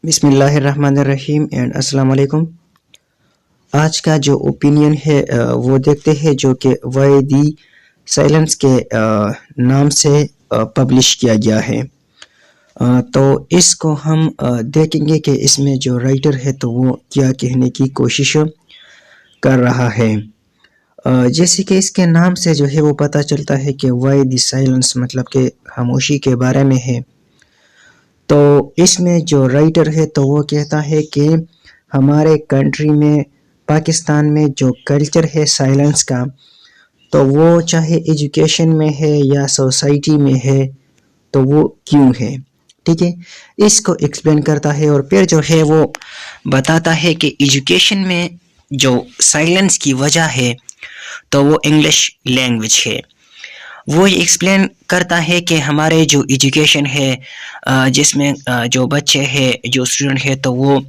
بسم اللہ الرحمن الرحیم اینڈ السلام علیکم۔ آج کا جو اوپینین ہے وہ دیکھتے ہیں جو کہ وائی دی سائلنس کے نام سے پبلش کیا گیا ہے۔ تو اس کو ہم دیکھیں گے کہ اس میں جو رائٹر ہے تو وہ کیا کہنے کی کوشش کر رہا ہے۔ جیسے کہ اس کے نام سے جو ہے وہ پتہ چلتا ہے کہ وائی دی سائلنس مطلب کہ خاموشی کے بارے میں ہے۔ تو اس میں جو رائٹر ہے تو وہ کہتا ہے کہ ہمارے کنٹری میں پاکستان میں جو کلچر ہے سائلنس کا، تو وہ چاہے ایجوکیشن میں ہے یا سوسائٹی میں ہے تو وہ کیوں ہے، ٹھیک ہے۔ اس کو ایکسپلین کرتا ہے اور پھر جو ہے وہ بتاتا ہے کہ ایجوکیشن میں جو سائلنس کی وجہ ہے تو وہ انگلش لینگویج ہے۔ وہ ایکسپلین کرتا ہے کہ ہمارے جو ایجوکیشن ہے جس میں جو بچے ہیں جو اسٹوڈنٹ ہے تو وہ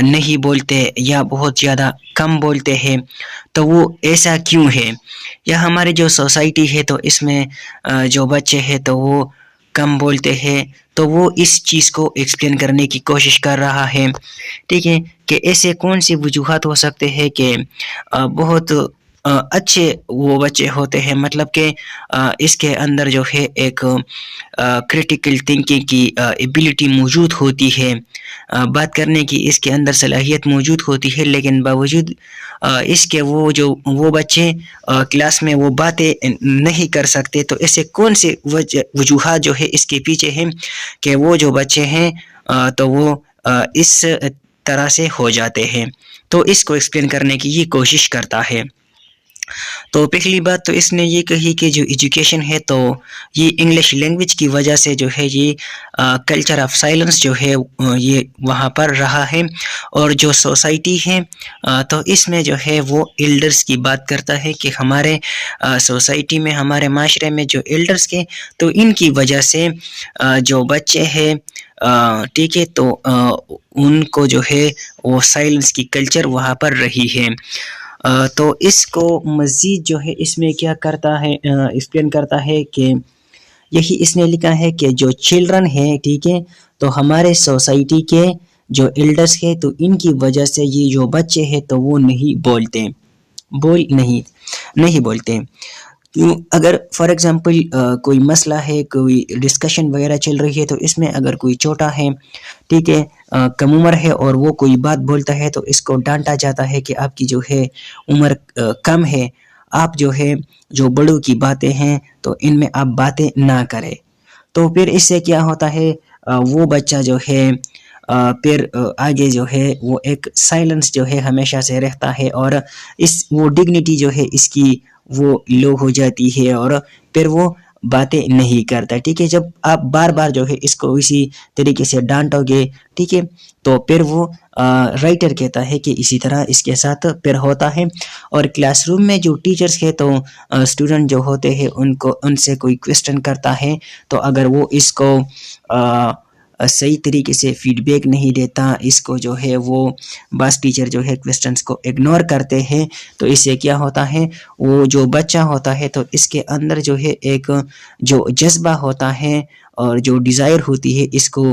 نہیں بولتے یا بہت زیادہ کم بولتے ہیں، تو وہ ایسا کیوں ہے، یا ہمارے جو سوسائٹی ہے تو اس میں جو بچے ہیں تو وہ کم بولتے ہیں، تو وہ اس چیز کو ایکسپلین کرنے کی کوشش کر رہا ہے، ٹھیک ہے، کہ ایسے کون سی وجوہات ہو سکتے ہیں کہ بہت اچھے وہ بچے ہوتے ہیں، مطلب کہ اس کے اندر جو ہے ایک کریٹیکل تھنکنگ کی ایبلٹی موجود ہوتی ہے، بات کرنے کی اس کے اندر صلاحیت موجود ہوتی ہے، لیکن باوجود اس کے وہ بچے کلاس میں وہ باتیں نہیں کر سکتے۔ تو ایسے کون سے وجوہات جو ہے اس کے پیچھے ہیں کہ وہ جو بچے ہیں تو وہ اس طرح سے ہو جاتے ہیں، تو اس کو ایکسپلین کرنے کی یہ کوشش کرتا ہے۔ تو پہلی بات تو اس نے یہ کہی کہ جو ایجوکیشن ہے تو یہ انگلش لینگویج کی وجہ سے جو ہے یہ کلچر آف سائلنس جو ہے یہ وہاں پر رہا ہے، اور جو سوسائٹی ہے تو اس میں جو ہے وہ ایلڈرز کی بات کرتا ہے کہ ہمارے سوسائٹی میں، ہمارے معاشرے میں جو ایلڈرز کے تو ان کی وجہ سے جو بچے ہیں ٹھیک ہے، تو ان کو جو ہے وہ سائلنس کی کلچر وہاں پر رہی ہے۔ تو اس کو مزید جو ہے اس میں کیا کرتا ہے، ایکسپلین کرتا ہے کہ یہی اس نے لکھا ہے کہ جو چلڈرن ہے ٹھیک ہے، تو ہمارے سوسائٹی کے جو ایلڈرز ہے تو ان کی وجہ سے یہ جو بچے ہیں تو وہ نہیں بولتے۔ اگر فار ایگزامپل کوئی مسئلہ ہے، کوئی ڈسکشن وغیرہ چل رہی ہے، تو اس میں اگر کوئی چھوٹا ہے ٹھیک ہے، کم عمر ہے اور وہ کوئی بات بولتا ہے تو اس کو ڈانٹا جاتا ہے کہ آپ کی جو ہے عمر کم ہے، آپ جو ہے جو بڑوں کی باتیں ہیں تو ان میں آپ باتیں نہ کریں۔ تو پھر اس سے کیا ہوتا ہے، وہ بچہ جو ہے پھر آگے جو ہے وہ ایک سائلنس جو ہے ہمیشہ سے رہتا ہے، اور وہ ڈگنیٹی جو ہے اس کی وہ لو ہو جاتی ہے اور پھر وہ باتیں نہیں کرتا، ٹھیک ہے۔ جب آپ بار بار جو ہے اس کو اسی طریقے سے ڈانٹو گے ٹھیک ہے، تو پھر وہ رائٹر کہتا ہے کہ اسی طرح اس کے ساتھ پھر ہوتا ہے۔ اور کلاس روم میں جو ٹیچرز ہے تو اسٹوڈنٹ جو ہوتے ہیں ان سے کوئی کویسچن کرتا ہے، تو اگر وہ اس کو صحیح طریقے سے فیڈ بیک نہیں دیتا، اس کو جو ہے وہ بعض ٹیچر جو ہے کویسچنس کو اگنور کرتے ہیں، تو اس سے کیا ہوتا ہے، وہ جو بچہ ہوتا ہے تو اس کے اندر جو ہے ایک جو جذبہ ہوتا ہے اور جو ڈیزائر ہوتی ہے اس کو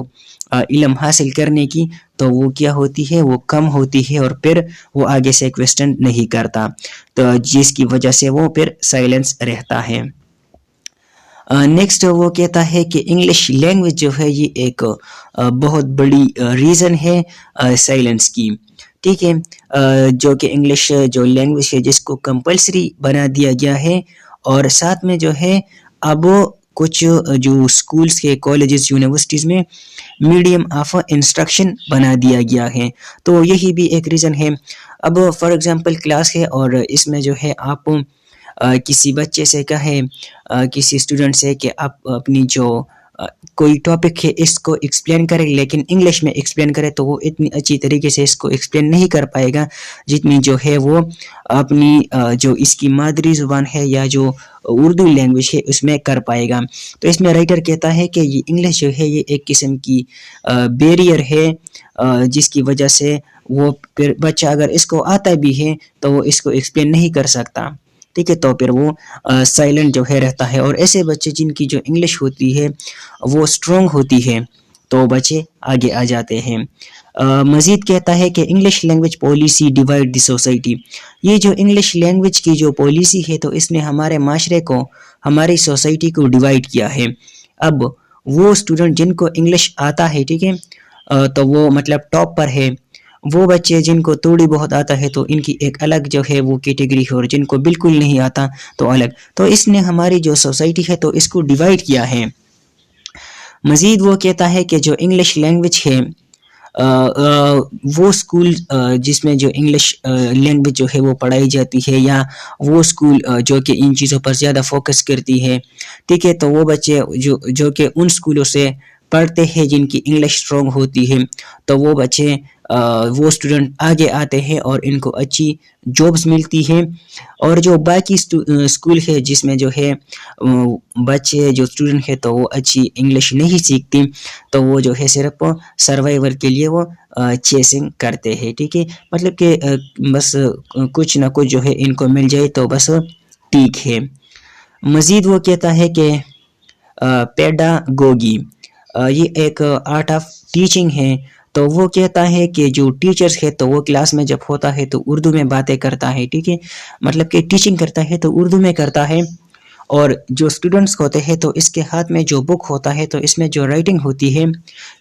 علم حاصل کرنے کی، تو وہ کیا ہوتی ہے، وہ کم ہوتی ہے، اور پھر وہ آگے سے کویسچن نہیں کرتا، تو جس کی وجہ سے وہ پھر سائلنس رہتا ہے۔ نیکسٹ وہ کہتا ہے کہ انگلش لینگویج جو ہے یہ ایک بہت بڑی ریزن ہے سائلنس کی، ٹھیک ہے، جو کہ انگلش جو لینگویج ہے جس کو کمپلسری بنا دیا گیا ہے، اور ساتھ میں جو ہے اب کچھ جو اسکولز کے کالجز یونیورسٹیز میں میڈیم آف انسٹرکشن بنا دیا گیا ہے، تو یہی بھی ایک ریزن ہے۔ اب فار ایگزامپل کلاس ہے اور اس میں جو ہے آپ کسی بچے سے کہیں، کسی اسٹوڈنٹ سے کہ آپ اپنی جو کوئی ٹاپک ہے اس کو ایکسپلین کریں، لیکن انگلش میں ایکسپلین کرے تو وہ اتنی اچھی طریقے سے اس کو ایکسپلین نہیں کر پائے گا جتنی جو ہے وہ اپنی جو اس کی مادری زبان ہے یا جو اردو لینگویج ہے اس میں کر پائے گا۔ تو اس میں رائٹر کہتا ہے کہ یہ انگلش جو ہے یہ ایک قسم کی بیریئر ہے، جس کی وجہ سے وہ پھر بچہ اگر اس کو آتا بھی ہے تو وہ اس کو ایکسپلین نہیں کر سکتا، ٹھیک ہے، تو پھر وہ سائلنٹ جو ہے رہتا ہے۔ اور ایسے بچے جن کی جو انگلش ہوتی ہے وہ اسٹرانگ ہوتی ہے تو بچے آگے آ جاتے ہیں۔ مزید کہتا ہے کہ English language policy divide the society, یہ جو انگلش لینگویج کی جو پالیسی ہے تو اس نے ہمارے معاشرے کو، ہماری سوسائٹی کو ڈیوائڈ کیا ہے۔ اب وہ اسٹوڈنٹ جن کو انگلش آتا ہے، ٹھیک ہے، تو وہ مطلب ٹاپ پر ہے، وہ بچے جن کو تھوڑی بہت آتا ہے تو ان کی ایک الگ جو ہے وہ کیٹیگری ہے، اور جن کو بالکل نہیں آتا تو الگ۔ تو اس نے ہماری جو سوسائٹی ہے تو اس کو ڈیوائڈ کیا ہے۔ مزید وہ کہتا ہے کہ جو انگلش لینگویج ہے، وہ اسکول جس میں جو انگلش لینگویج جو ہے وہ پڑھائی جاتی ہے، یا وہ اسکول جو کہ ان چیزوں پر زیادہ فوکس کرتی ہے، ٹھیک ہے، تو وہ بچے جو کہ ان اسکولوں سے پڑھتے ہیں جن کی انگلش اسٹرانگ ہوتی ہے، تو وہ بچے وہ اسٹوڈنٹ آگے آتے ہیں اور ان کو اچھی جابس ملتی ہیں۔ اور جو باقی اسکول ہے جس میں جو ہے بچے جو اسٹوڈنٹ ہے تو وہ اچھی انگلش نہیں سیکھتے، تو وہ جو ہے صرف سروائیور کے لیے وہ چیسنگ کرتے ہیں، ٹھیک ہے، مطلب کہ بس کچھ نہ کچھ جو ہے ان کو مل جائے تو بس ٹھیک ہے۔ مزید وہ کہتا ہے کہ پیڈاگوگی یہ ایک آرٹ آف ٹیچنگ ہے، تو وہ کہتا ہے کہ جو ٹیچرز ہے تو وہ کلاس میں جب ہوتا ہے تو اردو میں باتیں کرتا ہے، ٹھیک ہے، مطلب کہ ٹیچنگ کرتا ہے تو اردو میں کرتا ہے، اور جو اسٹوڈنٹس ہوتے ہیں تو اس کے ہاتھ میں جو بک ہوتا ہے تو اس میں جو رائٹنگ ہوتی ہے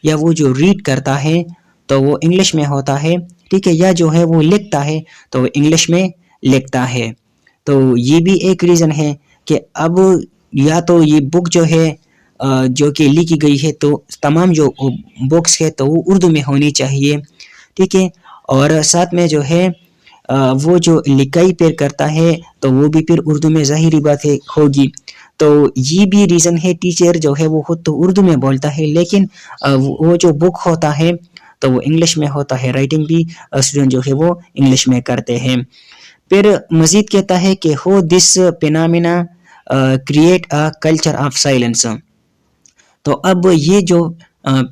یا وہ جو ریڈ کرتا ہے تو وہ انگلش میں ہوتا ہے، ٹھیک ہے، یا جو ہے وہ لکھتا ہے تو وہ انگلش میں لکھتا ہے۔ تو یہ بھی ایک ریزن ہے کہ اب یا تو یہ بک جو ہے جو کہ لکھی گئی ہے تو تمام جو بکس ہے تو وہ اردو میں ہونی چاہیے، ٹھیک ہے، اور ساتھ میں جو ہے وہ جو لکھائی پھر کرتا ہے تو وہ بھی پھر اردو میں ظاہری بات ہے ہوگی۔ تو یہ بھی ریزن ہے، ٹیچر جو ہے وہ خود تو اردو میں بولتا ہے لیکن وہ جو بک ہوتا ہے تو وہ انگلش میں ہوتا ہے، رائٹنگ بھی اسٹوڈنٹ جو ہے وہ انگلش میں کرتے ہیں۔ پھر مزید کہتا ہے کہ how this phenomena create a culture of silence, تو اب یہ جو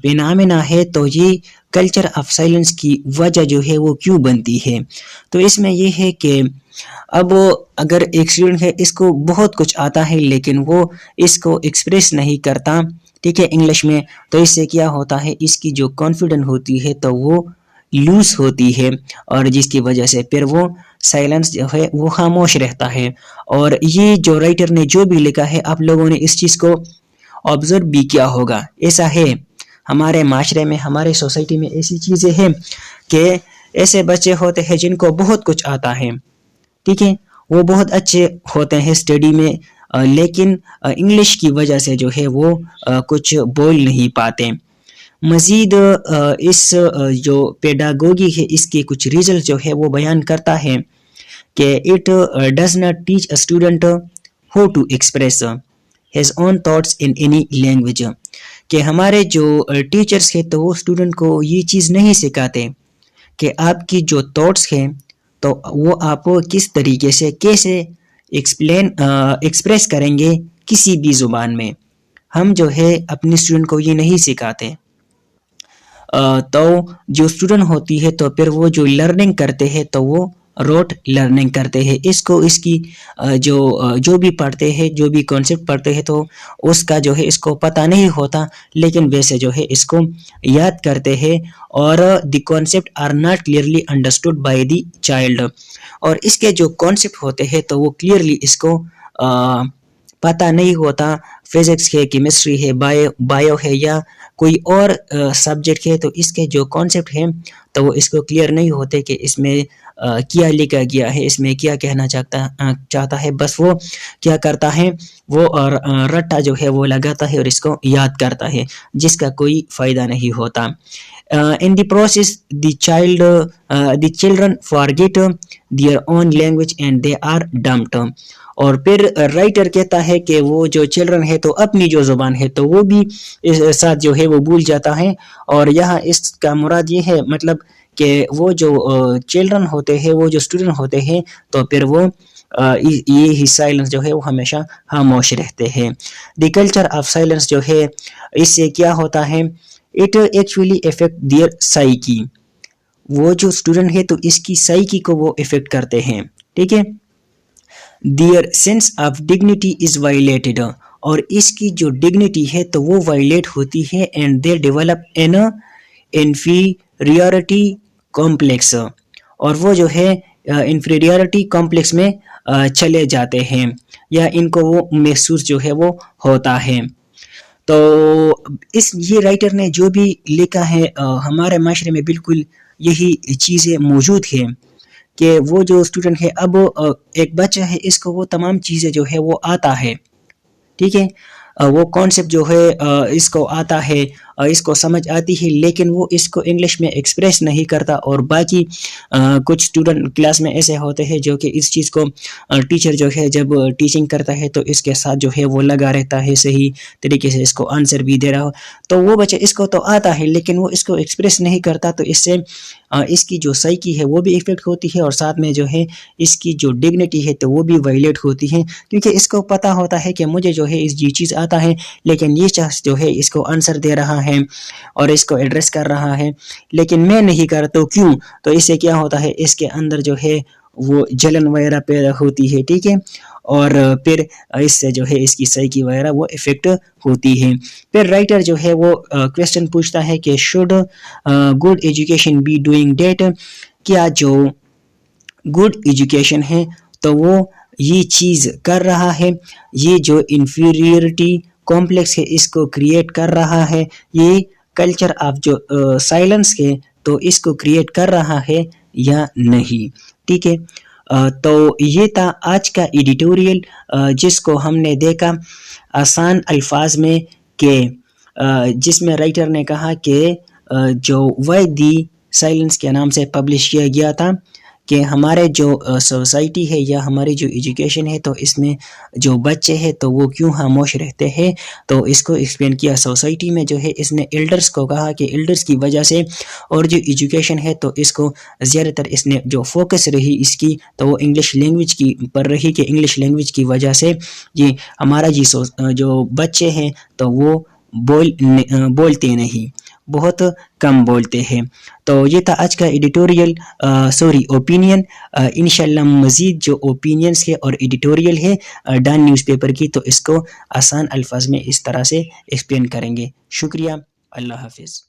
پینامینا ہے تو یہ کلچر آف سائلنس کی وجہ جو ہے وہ کیوں بنتی ہے؟ تو اس میں یہ ہے کہ اب اگر ایک اسٹوڈنٹ ہے اس کو بہت کچھ آتا ہے لیکن وہ اس کو ایکسپریس نہیں کرتا، ٹھیک ہے، انگلش میں، تو اس سے کیا ہوتا ہے، اس کی جو کانفیڈنٹ ہوتی ہے تو وہ لوز ہوتی ہے، اور جس کی وجہ سے پھر وہ سائلنس جو ہے وہ خاموش رہتا ہے۔ اور یہ جو رائٹر نے جو بھی لکھا ہے آپ لوگوں نے اس چیز کو آبزرو بھی کیا ہوگا، ایسا ہے ہمارے معاشرے میں، ہمارے سوسائٹی میں ایسی چیزیں ہیں کہ ایسے بچے ہوتے ہیں جن کو بہت کچھ آتا ہے، ٹھیک ہے، وہ بہت اچھے ہوتے ہیں اسٹڈی میں، لیکن انگلش کی وجہ سے جو ہے وہ کچھ بول نہیں پاتے۔ مزید اس جو پیڈاگوگی ہے اس کے کچھ ریزلٹ جو ہے وہ بیان کرتا ہے کہ it does not teach a student how to express his own thoughts in any language، کہ ہمارے جو ٹیچرز ہیں تو وہ اسٹوڈنٹ کو یہ چیز نہیں سکھاتے کہ آپ کی جو تھاٹس ہیں تو وہ آپ کس طریقے سے کیسے ایکسپریس کریں گے کسی بھی زبان میں، ہم جو ہے اپنے اسٹوڈنٹ کو یہ نہیں سکھاتے۔ تو جو اسٹوڈنٹ ہوتی ہے تو پھر وہ جو لرننگ کرتے ہیں تو وہ روٹ لرننگ کرتے ہیں، اس کو اس کی جو بھی پڑھتے ہیں، جو بھی کانسیپٹ پڑھتے ہیں تو اس کا جو ہے اس کو پتہ نہیں ہوتا، لیکن ویسے جو ہے اس کو یاد کرتے ہیں، اور the concept are not clearly understood by the child, اور اس کے جو کانسیپٹ ہوتے ہیں تو وہ کلیئرلی اس کو پتہ نہیں ہوتا، فزکس ہے، کیمسٹری ہے، بایو ہے، یا کوئی اور سبجیکٹ ہے تو اس کے جو کانسیپٹ ہیں تو وہ اس کو کلیئر نہیں ہوتے کہ اس میں کیا لکھا گیا ہے، اس میں کیا کہنا چاہتا ہے، بس وہ کیا کرتا ہے، وہ رٹا جو ہے وہ لگاتا ہے اور اس کو یاد کرتا ہے، جس کا کوئی فائدہ نہیں ہوتا۔ In the process, the children forget their own language and they are dumped۔ اور پھر رائٹر کہتا ہے کہ وہ جو چلڈرن ہے تو اپنی جو زبان ہے تو وہ بھی اس ساتھ جو ہے وہ بھول جاتا ہے، اور یہاں اس کا مراد یہ ہے مطلب کہ وہ جو چلڈرن ہوتے ہیں، وہ جو اسٹوڈنٹ ہوتے ہیں تو پھر وہ یہ سائلنس جو ہے وہ ہمیشہ خاموش رہتے ہیں۔ دی کلچر آف سائلنس جو ہے اس سے کیا ہوتا ہے، it actually affect their psyche, وہ جو اسٹوڈنٹ ہے تو اس کی سائیکی کو وہ افیکٹ کرتے ہیں، ٹھیک ہے۔ Their sense of dignity is violated, اور اس کی جو ڈگنیٹی ہے تو وہ وائلیٹ ہوتی ہے and they develop an inferiority complex, اور وہ جو ہے انفیریورٹی کمپلیکس میں چلے جاتے ہیں یا ان کو وہ محسوس جو ہے وہ ہوتا ہے۔ تو یہ رائٹر نے جو بھی لکھا ہے ہمارے معاشرے میں بالکل یہی چیزیں موجود ہیں کہ وہ جو اسٹوڈنٹ ہے، اب ایک بچہ ہے، اس کو وہ تمام چیزیں جو ہے وہ آتا ہے، ٹھیک ہے، وہ کانسیپٹ جو ہے اس کو آتا ہے، اس کو سمجھ آتی ہے، لیکن وہ اس کو انگلش میں ایکسپریس نہیں کرتا، اور باقی کچھ اسٹوڈنٹ کلاس میں ایسے ہوتے ہیں جو کہ اس چیز کو ٹیچر جو ہے جب ٹیچنگ کرتا ہے تو اس کے ساتھ جو ہے وہ لگا رہتا ہے، صحیح طریقے سے اس کو آنسر بھی دے رہا ہو، تو وہ بچہ اس کو تو آتا ہے لیکن وہ اس کو ایکسپریس نہیں کرتا، تو اس سے اس کی جو سائیکی ہے وہ بھی افیکٹ ہوتی ہے، اور ساتھ میں جو ہے اس کی جو ڈگنیٹی ہے تو وہ بھی وائلیٹ ہوتی ہے، کیونکہ اس کو پتا ہوتا ہے کہ مجھے جو ہے یہ چیز آتا ہے، لیکن یہ شخص جو ہے اس کو آنسر دے رہا ہے اور اس کو ایڈریس کر رہا ہے، لیکن میں نہیں کر، تو کیوں؟ تو اس سے کیا ہوتا ہے، اس کے اندر جو ہے وہ جلن وغیرہ پیدا ہوتی ہے، ٹھیک ہے، اور پھر اس سے جو ہے اس کی سائیکی وغیرہ وہ افیکٹ ہوتی ہے۔ پھر رائٹر جو ہے وہ کویسچن پوچھتا ہے کہ should good education be doing that, کیا جو گڈ ایجوکیشن ہے تو وہ یہ چیز کر رہا ہے، یہ جو انفیریورٹی کمپلیکس ہے اس کو کریٹ کر رہا ہے، یہ کلچر آف جو سائلنس کے تو اس کو کریٹ کر رہا ہے یا نہیں، ٹھیک ہے۔ تو یہ تھا آج کا ایڈیٹوریل، جس کو ہم نے دیکھا آسان الفاظ میں، کہ جس میں رائٹر نے کہا کہ جو وائی دی سائلنس کے نام سے پبلش کیا گیا تھا کہ ہمارے جو سوسائٹی ہے یا ہماری جو ایجوکیشن ہے تو اس میں جو بچے ہیں تو وہ کیوں خاموش رہتے ہیں، تو اس کو ایکسپلین کیا۔ سوسائٹی میں جو ہے اس نے ایلڈرز کو کہا کہ ایلڈرز کی وجہ سے، اور جو ایجوکیشن ہے تو اس کو زیادہ تر اس نے جو فوکس رہی اس کی تو وہ انگلش لینگویج کی پر رہی، کہ انگلش لینگویج کی وجہ سے یہ ہمارا جو بچے ہیں تو وہ بولتے نہیں، بہت کم بولتے ہیں۔ تو یہ تھا آج کا ایڈیٹوریل، اوپینین۔ انشاءاللہ مزید جو اوپینینز ہے اور ایڈیٹوریل ہے ڈان نیوز پیپر کی، تو اس کو آسان الفاظ میں اس طرح سے ایکسپلین کریں گے۔ شکریہ، اللہ حافظ۔